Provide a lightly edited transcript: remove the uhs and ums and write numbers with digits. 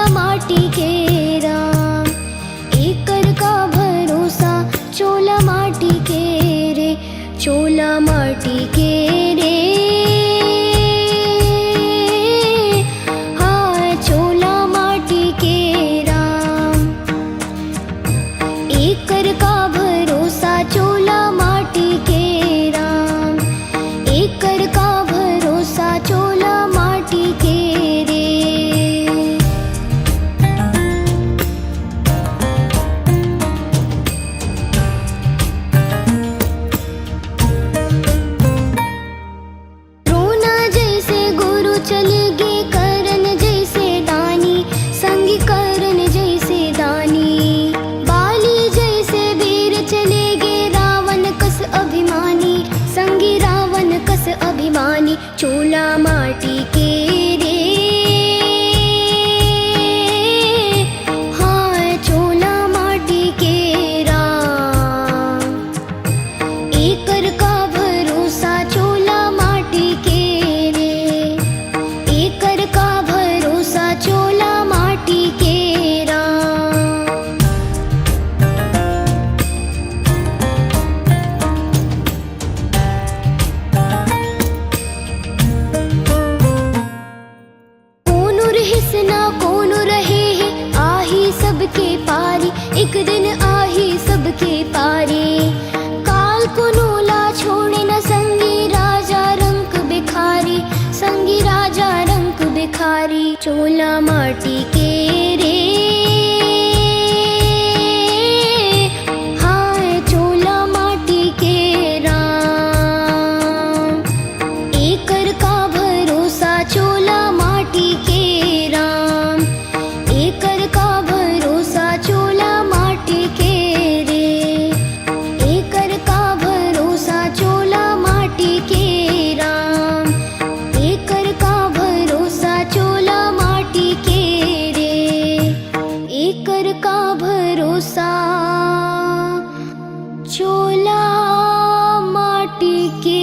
चोला माटी के राम। एकर का भरोसा चोला माटी के रे, चोला माटी के रे। हाँ चोला माटी के राम। एकर का भरोसा चोला माटी के राम। एकर का भरोसा चोला माटी के रे। रोना जैसे गुरु चले गे करन जैसे दानी, संगी करन जैसे दानी। बाली जैसे वीर चले गे रावण कस अभिमानी, संगी रावण कस अभिमानी। चोला माटी के रे। हाँ चोला माटी के राम। एकर का भरोसा चोला माटी के रे। एकर का भरोसा चोला माटी के राम। कोनो रहिस ना कोनो रहे है, आही सबके पारी। एक दिन आही सबके पारी। काल को नोला छोड़े न संगी राजा रंक बिखारी, संगी राजा रंक बिखारी। चोला माटी के रे। हाँ चोला माटी के राम। एकर का भरोसा चोला माटी के राम। एकर का भरोसा चोला माटी के रे। एकर का भरोसा चोला माटी के राम। एकर का भरोसा चोला माटी के रे। एकर का भरोसा चोला माटी के